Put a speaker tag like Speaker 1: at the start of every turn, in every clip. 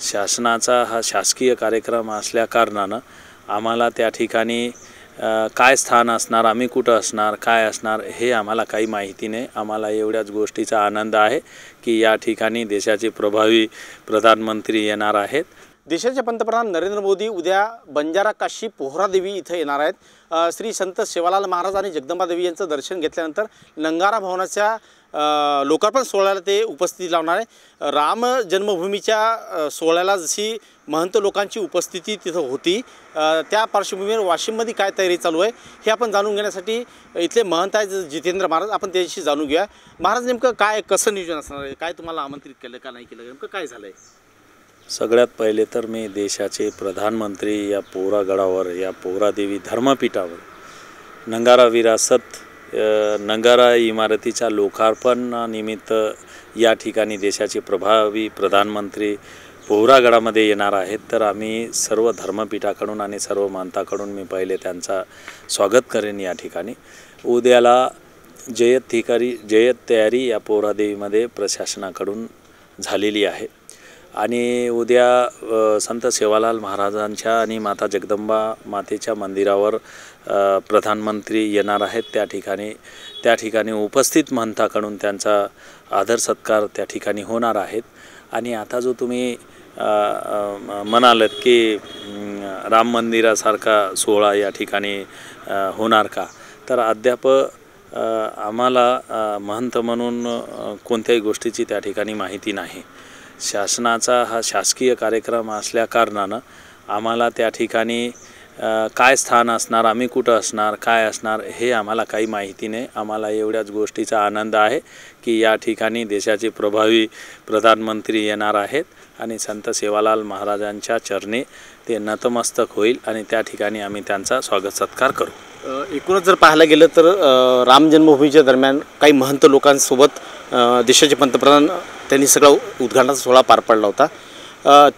Speaker 1: शासनाचा हा शासकीय कार्यक्रम असल्या कारणानं आम्हाला त्या ठिकाणी काय स्थान असणार, आम्ही कुठं असणार, काय असणार हे आम्हाला काही माहिती नाही। आम्हाला एवढ्याच गोष्टीचा आनंद आहे की या ठिकाणी देशाचे प्रभावी प्रधानमंत्री येणार आहेत।
Speaker 2: देशाचे पंतप्रधान नरेंद्र मोदी उद्या बंजारा काशी पोहरादेवी इथे येणार आहेत। श्री संत सेवालाल महाराज आणि जगदंबा देवी यांचं दर्शन घेतल्यानंतर नंगारा भवनाच्या लोकार्पण सोहळ्याला ते उपस्थिती लावणार आहे। राम जन्मभूमीच्या सोहळ्याला जशी महंत लोकांची उपस्थिती तिथं होती त्या पार्श्वभूमीवर वाशिममध्ये काय तयारी चालू आहे हे आपण जाणून घेण्यासाठी इथले महंत आहेत जितेंद्र महाराज, आपण त्याच्याशी जाणून घेऊया। महाराज, नेमकं काय कसं नियोजन असणार आहे, काय तुम्हाला आमंत्रित केलं का नाही केलं, नेमकं काय झालं आहे?
Speaker 1: सगळ्यात पहिले तर मी देशाचे प्रधानमंत्री या पोहरागडावर, या पोहरादेवी धर्मपीठावर नंगारा विरासत नंगारा इमारतीच्या लोकार्पणानिमित्त या ठिकाणी देशाचे प्रभावी प्रधानमंत्री पोहरागडामध्ये येणार आहेत। तर आम्ही सर्व धर्मपीठाकडून आणि सर्व मानताकडून मी पहिले त्यांचा स्वागत करेन। या ठिकाणी उद्याला जय्यत तयारी या पोहरादेवीमध्ये प्रशासनाकडून झालेली आहे आणि उद्या संत सेवालाल महाराजांच्या आणि माता जगदंबा मातेच्या मंदिरावर प्रधानमंत्री येणार आहेत। त्या ठिकाणी उपस्थित महंताकडून त्यांचा आदर सत्कार त्या ठिकाणी होणार आहेत। आणि आता जो तुम्ही म्हणालात की राम मंदिरासारखा सोहळा या ठिकाणी होणार का, तर अद्याप आम्हाला महंत म्हणून कोणत्याही गोष्टीची त्या ठिकाणी माहिती नाही। शासनाचा हा शासकीय कार्यक्रम असल्या कारणानं आम्हाला त्या ठिकाणी काय स्थान असणार, आम्ही कुठं असणार, काय असणार हे आम्हाला काही माहिती नाही। आम्हाला एवढ्याच गोष्टीचा आनंद आहे की या ठिकाणी देशाचे प्रभावी प्रधानमंत्री येणार आहेत आणि संत सेवालाल महाराजांच्या चरणी ते नतमस्तक होईल आणि त्या ठिकाणी आम्ही त्यांचा स्वागत सत्कार करू।
Speaker 2: एकूणच जर पाहायला गेलं तर राम जन्मभूमीच्या दरम्यान काही महंत लोकांसोबत देशाचे पंतप्रधान त्यांनी सगळा उद्घाटनाचा सोहळा पार पाडला होता।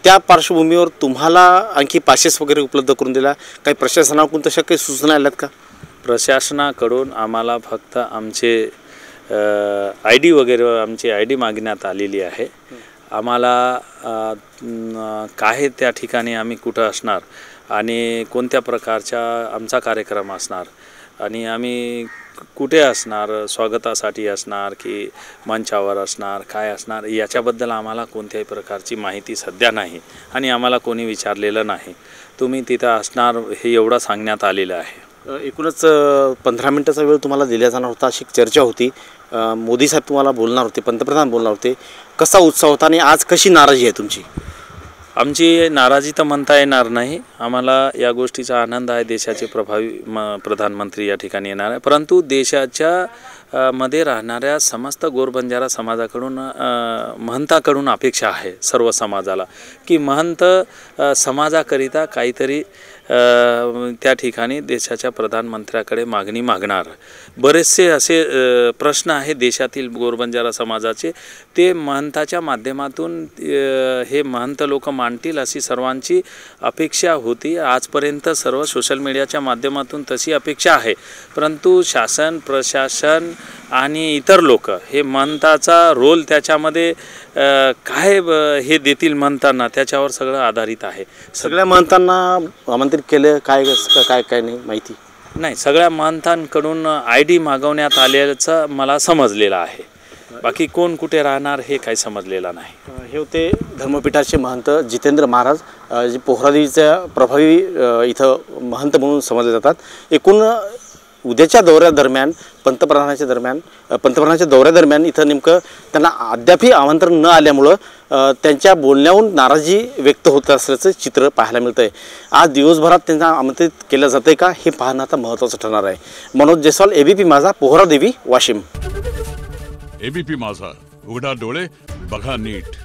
Speaker 2: त्या पार्श्वभूमीवर तुम्हाला आणखी पासेस वगैरे उपलब्ध करून दिला, काही प्रशासनाकडून तशा काही सूचना आल्यात का?
Speaker 1: प्रशासनाकडून आम्हाला फक्त आमचे ID वगैरे आमची ID मागण्यात आलेली आहे। आम्हाला काय त्या ठिकाणी आम्ही कुठं असणार आणि कोणत्या प्रकारचा आमचा कार्यक्रम असणार आणि आम्ही कुठे असणार, स्वागतासाठी असणार की मंचावर असणार, काय असणार याच्याबद्दल आम्हाला कोणत्याही प्रकारची माहिती सध्या नाही आणि आम्हाला कोणी विचारलेलं नाही। तुम्ही तिथं असणार हे एवढं सांगण्यात आलेलं आहे।
Speaker 2: एकूणच 15 मिनिटाचा वेळ तुम्हाला दिला जाणार होता अशी चर्चा होती। मोदी साहेब तुम्हाला बोलणार होते, पंतप्रधान बोलणार होते, कसा उत्साह होता आणि आज कशी नाराजी आहे तुमची?
Speaker 1: आमची नाराजी तर म्हणता येणार नाही। आम्हाला या गोष्टीचा आनंद आहे, देशाचे प्रभावी प्रधानमंत्री या ठिकाणी येणार आहे। परंतु देशाच्या मध्ये राहणाऱ्या समस्त गोरबंजारा समाजाकडून महंताकडून अपेक्षा आहे सर्व समाजाला की महंत समाजाकरिता काहीतरी त्या ठिकाणी देशाच्या प्रधानमंत्र्याकडे मागणी मागणार। बरेचसे असे प्रश्न आहेत देशातील गोरबंजारा समाजाचे, ते महंताच्या माध्यमातून हे महंत लोक मांडतील अशी सर्वांची अपेक्षा होती। आजपर्यंत सर्व सोशल मीडियाच्या माध्यमातून तशी अपेक्षा आहे, परंतु शासन प्रशासन आणि इतर लोक हे महंताचा रोल त्याच्यामध्ये काय हे देतील महंतांना त्याच्यावर सगळं आधारित आहे।
Speaker 2: सगळ्या महंतांना आमंत्रित केलं काय नाही माहिती
Speaker 1: नाही। सगळ्या महंतांकडून ID मागवण्यात आल्याचं मला समजलेलं आहे, बाकी कोण कुठे राहणार हे काही समजलेलं नाही।
Speaker 2: हे होते धर्मपीठाचे महंत जितेंद्र महाराज, जे पोहरादेवीच्या प्रभावी इथं महंत म्हणून समजले जातात। एकूण उद्याच्या दौऱ्यादरम्यान पंतप्रधानाच्या दौऱ्यादरम्यान इथं नेमकं त्यांना अद्यापही आमंत्रण न आल्यामुळं त्यांच्या बोलण्याहून नाराजी व्यक्त होत असल्याचं चित्र पाहायला मिळतं आहे। आज दिवसभरात त्यांना आमंत्रित केलं जातं का हे पाहणं आता महत्त्वाचं ठरणार आहे। मनोज जयस्वाल, ABP माझा, पोहरादेवी, वाशिम।
Speaker 3: ABP माझा, उघडा डोळे बघा नीट।